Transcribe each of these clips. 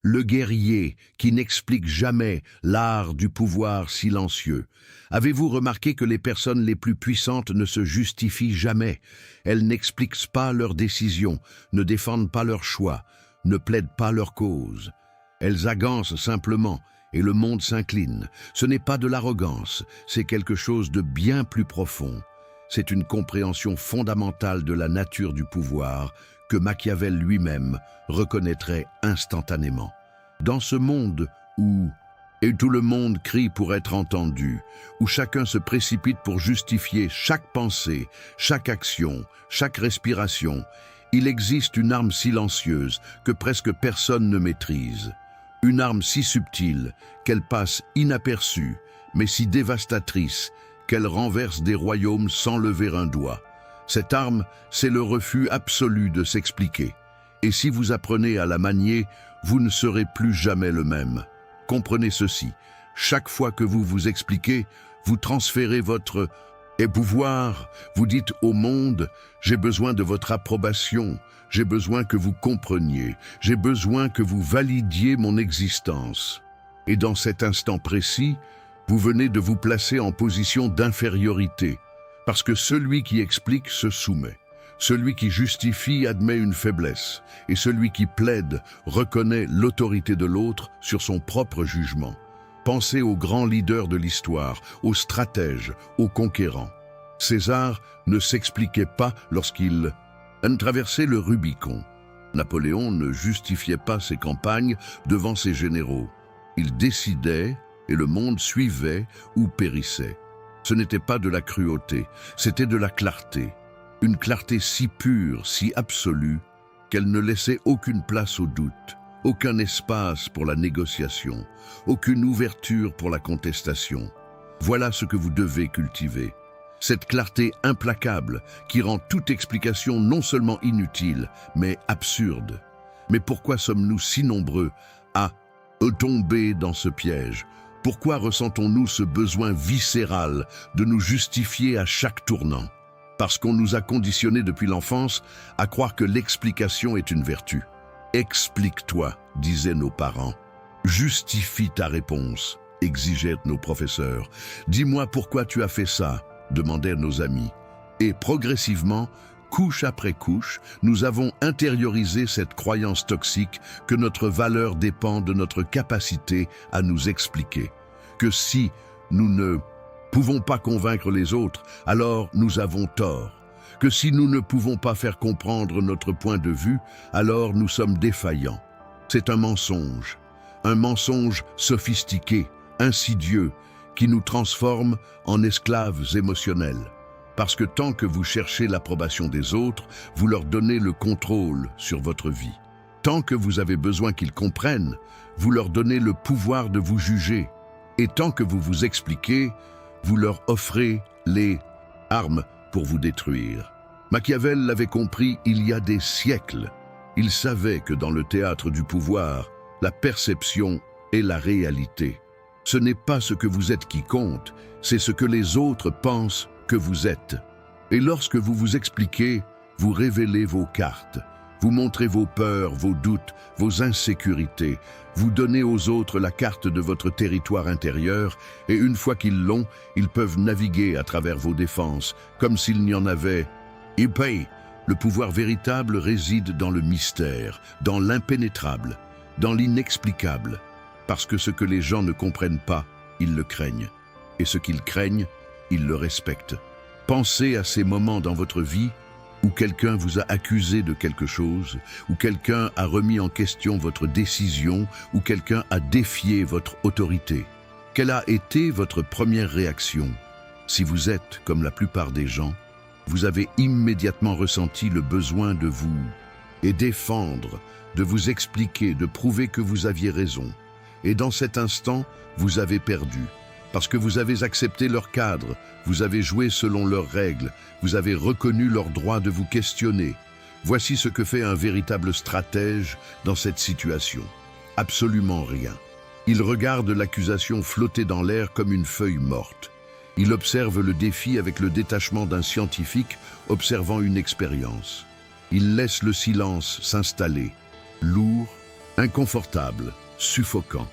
Le guerrier qui n'explique jamais l'art du pouvoir silencieux. Avez-vous remarqué que les personnes les plus puissantes ne se justifient jamais? Elles n'expliquent pas leurs décisions, ne défendent pas leurs choix, ne plaident pas leur cause. Elles agancent simplement et le monde s'incline. Ce n'est pas de l'arrogance, c'est quelque chose de bien plus profond. C'est une compréhension fondamentale de la nature du pouvoir que Machiavel lui-même reconnaîtrait instantanément. Dans ce monde où et tout le monde crie pour être entendu, où chacun se précipite pour justifier chaque pensée, chaque action, chaque respiration, il existe une arme silencieuse que presque personne ne maîtrise. Une arme si subtile qu'elle passe inaperçue, mais si dévastatrice qu'elle renverse des royaumes sans lever un doigt. Cette arme, c'est le refus absolu de s'expliquer. Et si vous apprenez à la manier, vous ne serez plus jamais le même. Comprenez ceci, chaque fois que vous vous expliquez, vous transférez votre pouvoir, vous dites au monde, j'ai besoin de votre approbation, j'ai besoin que vous compreniez, j'ai besoin que vous validiez mon existence. Et dans cet instant précis, vous venez de vous placer en position d'infériorité, parce que celui qui explique se soumet. Celui qui justifie admet une faiblesse, et celui qui plaide reconnaît l'autorité de l'autre sur son propre jugement. Pensez aux grands leaders de l'histoire, aux stratèges, aux conquérants. César ne s'expliquait pas lorsqu'il traversait le Rubicon. Napoléon ne justifiait pas ses campagnes devant ses généraux. Il décidait et le monde suivait ou périssait. Ce n'était pas de la cruauté, c'était de la clarté. Une clarté si pure, si absolue, qu'elle ne laissait aucune place au doute, aucun espace pour la négociation, aucune ouverture pour la contestation. Voilà ce que vous devez cultiver. Cette clarté implacable qui rend toute explication non seulement inutile, mais absurde. Mais pourquoi sommes-nous si nombreux à tomber dans ce piège? Pourquoi ressentons-nous ce besoin viscéral de nous justifier à chaque tournant? Parce qu'on nous a conditionnés depuis l'enfance à croire que l'explication est une vertu. Explique-toi, disaient nos parents. Justifie ta réponse, exigeaient nos professeurs. Dis-moi pourquoi tu as fait ça, demandèrent nos amis. Et progressivement, couche après couche, nous avons intériorisé cette croyance toxique que notre valeur dépend de notre capacité à nous expliquer. Que si nous ne pouvons pas convaincre les autres, alors nous avons tort. Que si nous ne pouvons pas faire comprendre notre point de vue, alors nous sommes défaillants. C'est un mensonge sophistiqué, insidieux, qui nous transforme en esclaves émotionnels. Parce que tant que vous cherchez l'approbation des autres, vous leur donnez le contrôle sur votre vie. Tant que vous avez besoin qu'ils comprennent, vous leur donnez le pouvoir de vous juger. Et tant que vous vous expliquez, vous leur offrez les armes pour vous détruire. Machiavel l'avait compris il y a des siècles. Il savait que dans le théâtre du pouvoir, la perception est la réalité. Ce n'est pas ce que vous êtes qui compte, c'est ce que les autres pensent que vous êtes. Et lorsque vous vous expliquez, vous révélez vos cartes. Vous montrez vos peurs, vos doutes, vos insécurités. Vous donnez aux autres la carte de votre territoire intérieur et une fois qu'ils l'ont, ils peuvent naviguer à travers vos défenses, comme s'il n'y en avait. Et puis, le pouvoir véritable réside dans le mystère, dans l'impénétrable, dans l'inexplicable. Parce que ce que les gens ne comprennent pas, ils le craignent. Et ce qu'ils craignent, ils le respectent. Pensez à ces moments dans votre vie où quelqu'un vous a accusé de quelque chose, où quelqu'un a remis en question votre décision, où quelqu'un a défié votre autorité. Quelle a été votre première réaction? Si vous êtes, comme la plupart des gens, vous avez immédiatement ressenti le besoin de vous défendre, de vous expliquer, de prouver que vous aviez raison. Et dans cet instant, vous avez perdu. Parce que vous avez accepté leur cadre, vous avez joué selon leurs règles, vous avez reconnu leur droit de vous questionner. Voici ce que fait un véritable stratège dans cette situation. Absolument rien. Il regarde l'accusation flotter dans l'air comme une feuille morte. Il observe le défi avec le détachement d'un scientifique observant une expérience. Il laisse le silence s'installer, lourd, inconfortable, suffocant.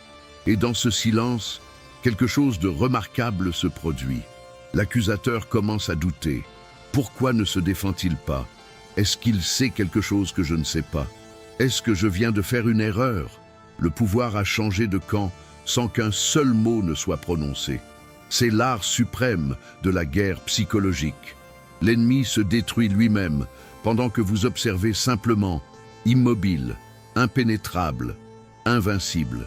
Et dans ce silence, quelque chose de remarquable se produit. L'accusateur commence à douter. Pourquoi ne se défend-il pas? Est-ce qu'il sait quelque chose que je ne sais pas? Est-ce que je viens de faire une erreur? Le pouvoir a changé de camp sans qu'un seul mot ne soit prononcé. C'est l'art suprême de la guerre psychologique. L'ennemi se détruit lui-même pendant que vous observez simplement, immobile, impénétrable, invincible.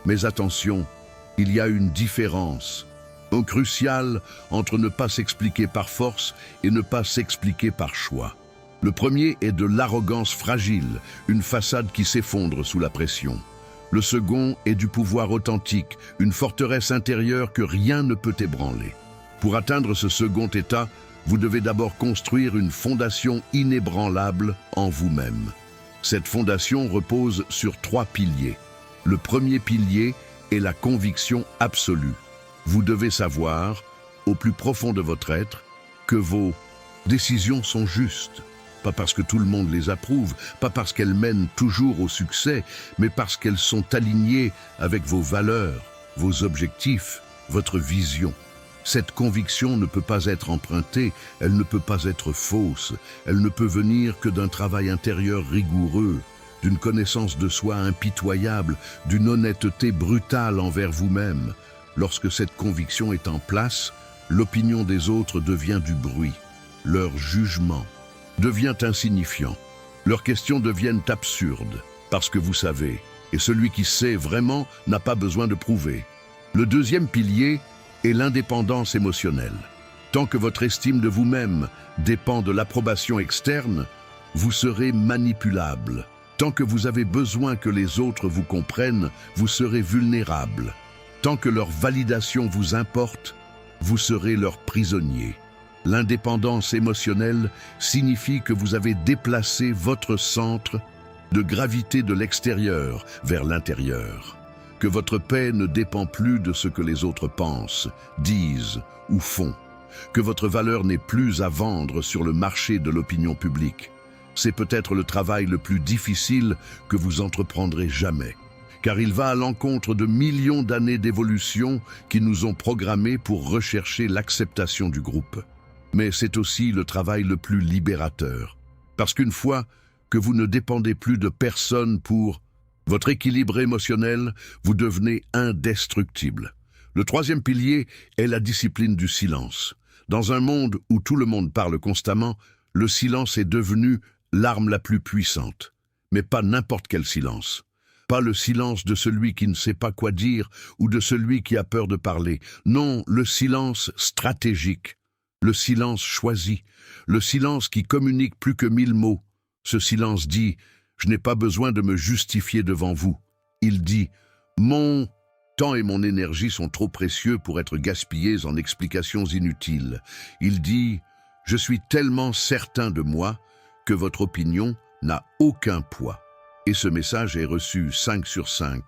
Mais attention, il y a une différence, cruciale entre ne pas s'expliquer par force et ne pas s'expliquer par choix. Le premier est de l'arrogance fragile, une façade qui s'effondre sous la pression. Le second est du pouvoir authentique, une forteresse intérieure que rien ne peut ébranler. Pour atteindre ce second état, vous devez d'abord construire une fondation inébranlable en vous-même. Cette fondation repose sur 3 piliers. Le premier pilier est la conviction absolue. Vous devez savoir, au plus profond de votre être, que vos décisions sont justes. Pas parce que tout le monde les approuve, pas parce qu'elles mènent toujours au succès, mais parce qu'elles sont alignées avec vos valeurs, vos objectifs, votre vision. Cette conviction ne peut pas être empruntée, elle ne peut pas être fausse, elle ne peut venir que d'un travail intérieur rigoureux, d'une connaissance de soi impitoyable, d'une honnêteté brutale envers vous-même. Lorsque cette conviction est en place, l'opinion des autres devient du bruit, leur jugement devient insignifiant, leurs questions deviennent absurdes, parce que vous savez, et celui qui sait vraiment n'a pas besoin de prouver. Le deuxième pilier est l'indépendance émotionnelle. Tant que votre estime de vous-même dépend de l'approbation externe, vous serez manipulable. Tant que vous avez besoin que les autres vous comprennent, vous serez vulnérable. Tant que leur validation vous importe, vous serez leur prisonnier. L'indépendance émotionnelle signifie que vous avez déplacé votre centre de gravité de l'extérieur vers l'intérieur, que votre paix ne dépend plus de ce que les autres pensent, disent ou font, que votre valeur n'est plus à vendre sur le marché de l'opinion publique. C'est peut-être le travail le plus difficile que vous entreprendrez jamais, car il va à l'encontre de millions d'années d'évolution qui nous ont programmés pour rechercher l'acceptation du groupe. Mais c'est aussi le travail le plus libérateur, parce qu'une fois que vous ne dépendez plus de personne pour votre équilibre émotionnel, vous devenez indestructible. Le troisième pilier est la discipline du silence. Dans un monde où tout le monde parle constamment, le silence est devenu l'arme la plus puissante. Mais pas n'importe quel silence. Pas le silence de celui qui ne sait pas quoi dire ou de celui qui a peur de parler. Non, le silence stratégique. Le silence choisi, le silence qui communique plus que 1000 mots. Ce silence dit « Je n'ai pas besoin de me justifier devant vous ». Il dit « Mon temps et mon énergie sont trop précieux pour être gaspillés en explications inutiles ». Il dit « Je suis tellement certain de moi que votre opinion n'a aucun poids ». Et ce message est reçu 5 sur 5,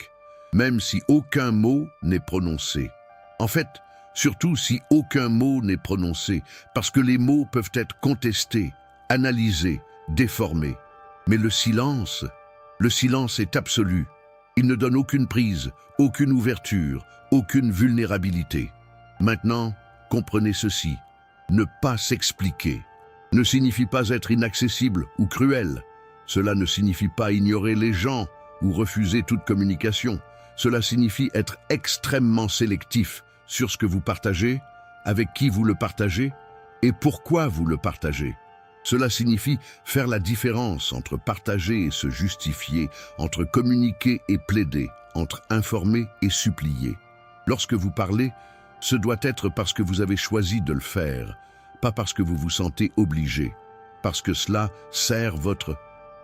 même si aucun mot n'est prononcé. En fait, surtout si aucun mot n'est prononcé, parce que les mots peuvent être contestés, analysés, déformés. Mais le silence est absolu. Il ne donne aucune prise, aucune ouverture, aucune vulnérabilité. Maintenant, comprenez ceci. Ne pas s'expliquer ne signifie pas être inaccessible ou cruel. Cela ne signifie pas ignorer les gens ou refuser toute communication. Cela signifie être extrêmement sélectif sur ce que vous partagez, avec qui vous le partagez et pourquoi vous le partagez. Cela signifie faire la différence entre partager et se justifier, entre communiquer et plaider, entre informer et supplier. Lorsque vous parlez, ce doit être parce que vous avez choisi de le faire, pas parce que vous vous sentez obligé, parce que cela sert votre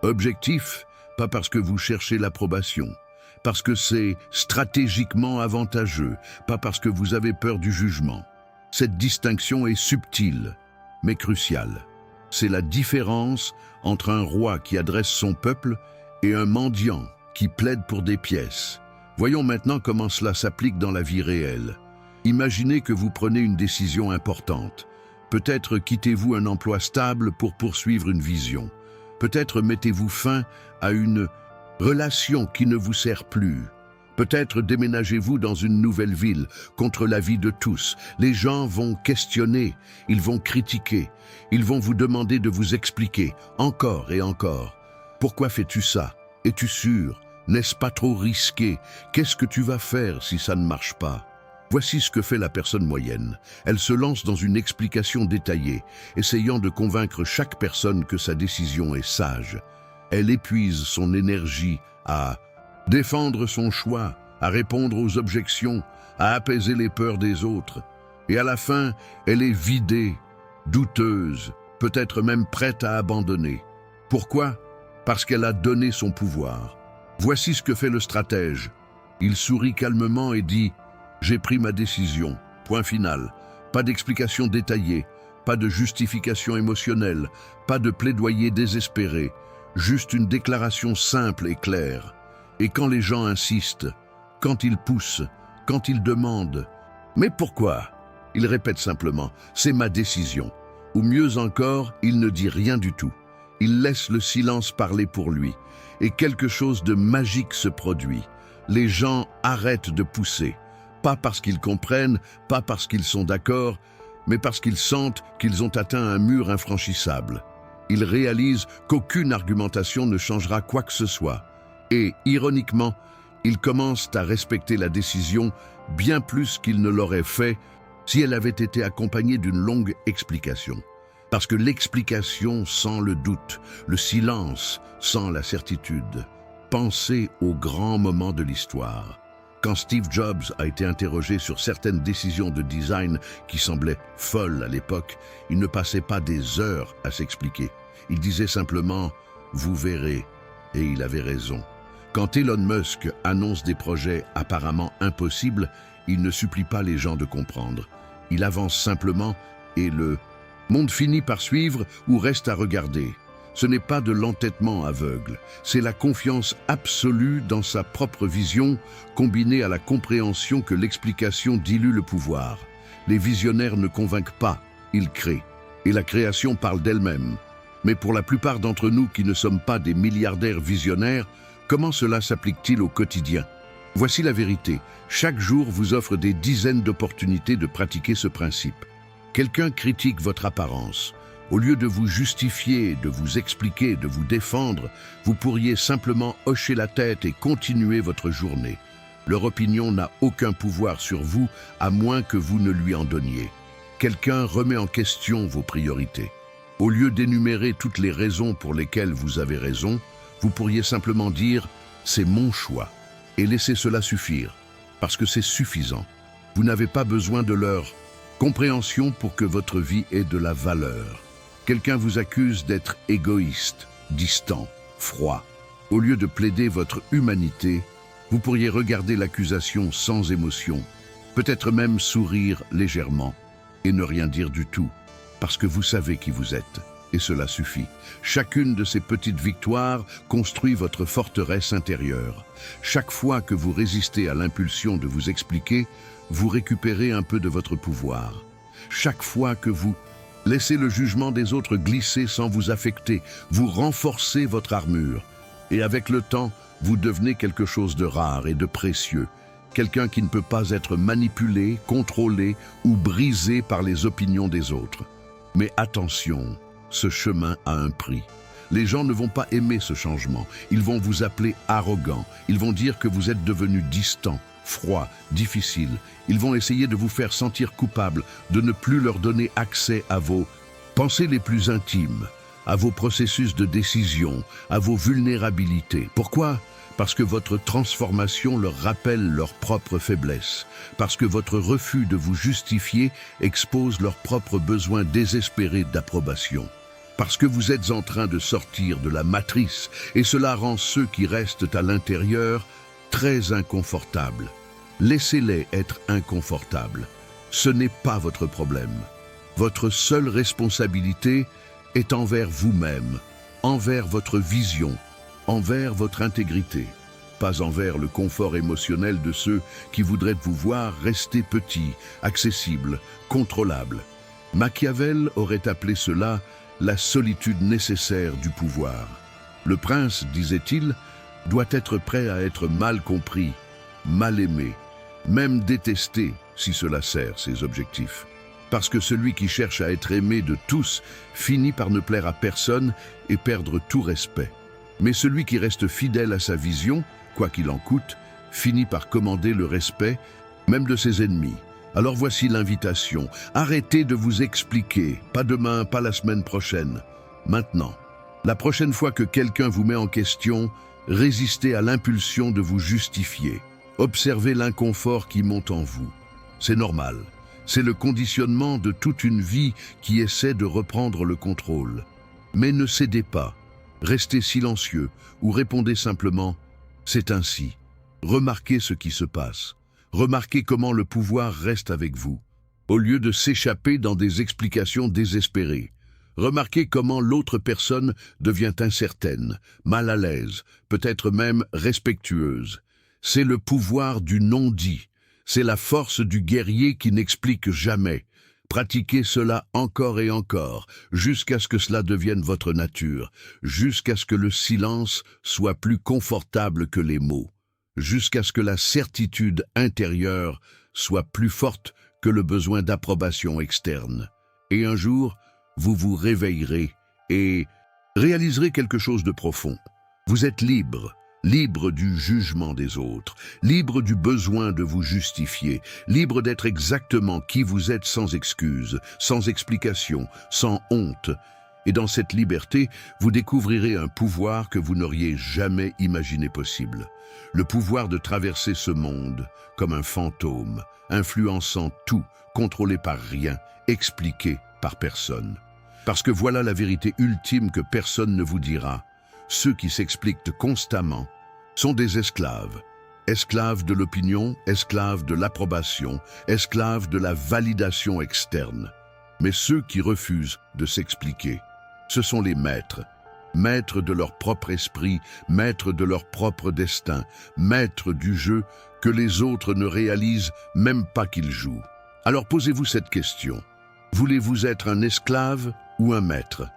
objectif, pas parce que vous cherchez l'approbation, parce que c'est stratégiquement avantageux, pas parce que vous avez peur du jugement. Cette distinction est subtile, mais cruciale. C'est la différence entre un roi qui adresse son peuple et un mendiant qui plaide pour des pièces. Voyons maintenant comment cela s'applique dans la vie réelle. Imaginez que vous prenez une décision importante. Peut-être quittez-vous un emploi stable pour poursuivre une vision. Peut-être mettez-vous fin à une relation qui ne vous sert plus. Peut-être déménagez-vous dans une nouvelle ville, contre l'avis de tous. Les gens vont questionner, ils vont critiquer, ils vont vous demander de vous expliquer, encore et encore. Pourquoi fais-tu ça? Es-tu sûr? N'est-ce pas trop risqué? Qu'est-ce que tu vas faire si ça ne marche pas? Voici ce que fait la personne moyenne. Elle se lance dans une explication détaillée, essayant de convaincre chaque personne que sa décision est sage. Elle épuise son énergie à défendre son choix, à répondre aux objections, à apaiser les peurs des autres. Et à la fin, elle est vidée, douteuse, peut-être même prête à abandonner. Pourquoi? Parce qu'elle a donné son pouvoir. Voici ce que fait le stratège. Il sourit calmement et dit « J'ai pris ma décision. Point final. Pas d'explication détaillée, pas de justification émotionnelle, pas de plaidoyer désespéré, juste une déclaration simple et claire. Et quand les gens insistent, quand ils poussent, quand ils demandent « Mais pourquoi ?» Il répète simplement « C'est ma décision ». Ou mieux encore, il ne dit rien du tout. Il laisse le silence parler pour lui. Et quelque chose de magique se produit. Les gens arrêtent de pousser. Pas parce qu'ils comprennent, pas parce qu'ils sont d'accord, mais parce qu'ils sentent qu'ils ont atteint un mur infranchissable. Ils réalisent qu'aucune argumentation ne changera quoi que ce soit. Et, ironiquement, ils commencent à respecter la décision bien plus qu'ils ne l'auraient fait si elle avait été accompagnée d'une longue explication. Parce que l'explication sans le doute, le silence sans la certitude. Pensez aux grands moments de l'histoire. Quand Steve Jobs a été interrogé sur certaines décisions de design qui semblaient folles à l'époque, il ne passait pas des heures à s'expliquer. Il disait simplement « vous verrez » et il avait raison. Quand Elon Musk annonce des projets apparemment impossibles, il ne supplie pas les gens de comprendre. Il avance simplement et le monde finit par suivre ou reste à regarder. Ce n'est pas de l'entêtement aveugle, c'est la confiance absolue dans sa propre vision, combinée à la compréhension que l'explication dilue le pouvoir. Les visionnaires ne convainquent pas, ils créent. Et la création parle d'elle-même. Mais pour la plupart d'entre nous qui ne sommes pas des milliardaires visionnaires, comment cela s'applique-t-il au quotidien? Voici la vérité. Chaque jour vous offre des dizaines d'opportunités de pratiquer ce principe. Quelqu'un critique votre apparence. Au lieu de vous justifier, de vous expliquer, de vous défendre, vous pourriez simplement hocher la tête et continuer votre journée. Leur opinion n'a aucun pouvoir sur vous, à moins que vous ne lui en donniez. Quelqu'un remet en question vos priorités. Au lieu d'énumérer toutes les raisons pour lesquelles vous avez raison, vous pourriez simplement dire « c'est mon choix » et laisser cela suffire, parce que c'est suffisant. Vous n'avez pas besoin de leur compréhension pour que votre vie ait de la valeur. Quelqu'un vous accuse d'être égoïste, distant, froid. Au lieu de plaider votre humanité, vous pourriez regarder l'accusation sans émotion, peut-être même sourire légèrement et ne rien dire du tout, parce que vous savez qui vous êtes, et cela suffit. Chacune de ces petites victoires construit votre forteresse intérieure. Chaque fois que vous résistez à l'impulsion de vous expliquer, vous récupérez un peu de votre pouvoir. Chaque fois que vous laissez le jugement des autres glisser sans vous affecter, vous renforcez votre armure. Et avec le temps, vous devenez quelque chose de rare et de précieux. Quelqu'un qui ne peut pas être manipulé, contrôlé ou brisé par les opinions des autres. Mais attention, ce chemin a un prix. Les gens ne vont pas aimer ce changement. Ils vont vous appeler arrogant. Ils vont dire que vous êtes devenu distant, froid, difficile. Ils vont essayer de vous faire sentir coupable, de ne plus leur donner accès à vos pensées les plus intimes, à vos processus de décision, à vos vulnérabilités. Pourquoi? Parce que votre transformation leur rappelle leurs propres faiblesses, parce que votre refus de vous justifier expose leurs propres besoins désespérés d'approbation, parce que vous êtes en train de sortir de la matrice et cela rend ceux qui restent à l'intérieur très inconfortables. Laissez-les être inconfortables. Ce n'est pas votre problème. Votre seule responsabilité est envers vous-même, envers votre vision, envers votre intégrité, pas envers le confort émotionnel de ceux qui voudraient vous voir rester petit, accessible, contrôlable. Machiavel aurait appelé cela la solitude nécessaire du pouvoir. Le prince, disait-il, doit être prêt à être mal compris, mal aimé, même détesté si cela sert ses objectifs. Parce que celui qui cherche à être aimé de tous finit par ne plaire à personne et perdre tout respect. Mais celui qui reste fidèle à sa vision, quoi qu'il en coûte, finit par commander le respect, même de ses ennemis. Alors voici l'invitation. Arrêtez de vous expliquer. Pas demain, pas la semaine prochaine. Maintenant. La prochaine fois que quelqu'un vous met en question, résistez à l'impulsion de vous justifier. Observez l'inconfort qui monte en vous. C'est normal. C'est le conditionnement de toute une vie qui essaie de reprendre le contrôle. Mais ne cédez pas. Restez silencieux ou répondez simplement « c'est ainsi ». Remarquez ce qui se passe. Remarquez comment le pouvoir reste avec vous, au lieu de s'échapper dans des explications désespérées. Remarquez comment l'autre personne devient incertaine, mal à l'aise, peut-être même respectueuse. C'est le pouvoir du non-dit. C'est la force du guerrier qui n'explique jamais. Pratiquez cela encore et encore, jusqu'à ce que cela devienne votre nature, jusqu'à ce que le silence soit plus confortable que les mots, jusqu'à ce que la certitude intérieure soit plus forte que le besoin d'approbation externe. Et un jour, vous vous réveillerez et réaliserez quelque chose de profond. Vous êtes libre. Libre du jugement des autres, libre du besoin de vous justifier, libre d'être exactement qui vous êtes sans excuse, sans explication, sans honte. Et dans cette liberté, vous découvrirez un pouvoir que vous n'auriez jamais imaginé possible. Le pouvoir de traverser ce monde comme un fantôme, influençant tout, contrôlé par rien, expliqué par personne. Parce que voilà la vérité ultime que personne ne vous dira. Ceux qui s'expliquent constamment sont des esclaves. Esclaves de l'opinion, esclaves de l'approbation, esclaves de la validation externe. Mais ceux qui refusent de s'expliquer, ce sont les maîtres. Maîtres de leur propre esprit, maîtres de leur propre destin, maîtres du jeu que les autres ne réalisent même pas qu'ils jouent. Alors posez-vous cette question. Voulez-vous être un esclave ou un maître ?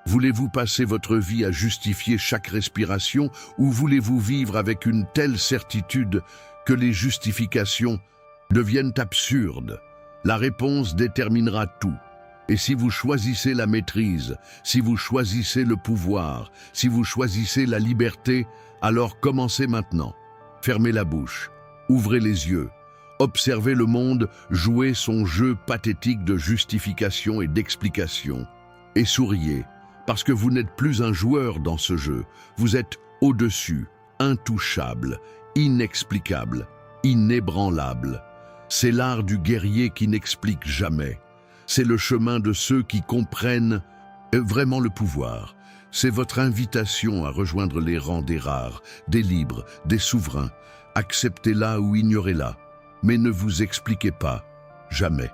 Voulez-vous passer votre vie à justifier chaque respiration ou voulez-vous vivre avec une telle certitude que les justifications deviennent absurdes? La réponse déterminera tout. Et si vous choisissez la maîtrise, si vous choisissez le pouvoir, si vous choisissez la liberté, alors commencez maintenant. Fermez la bouche, ouvrez les yeux, observez le monde jouer son jeu pathétique de justification et d'explication. Et souriez. Parce que vous n'êtes plus un joueur dans ce jeu, vous êtes au-dessus, intouchable, inexplicable, inébranlable. C'est l'art du guerrier qui n'explique jamais. C'est le chemin de ceux qui comprennent vraiment le pouvoir. C'est votre invitation à rejoindre les rangs des rares, des libres, des souverains. Acceptez-la ou ignorez-la, mais ne vous expliquez pas, jamais.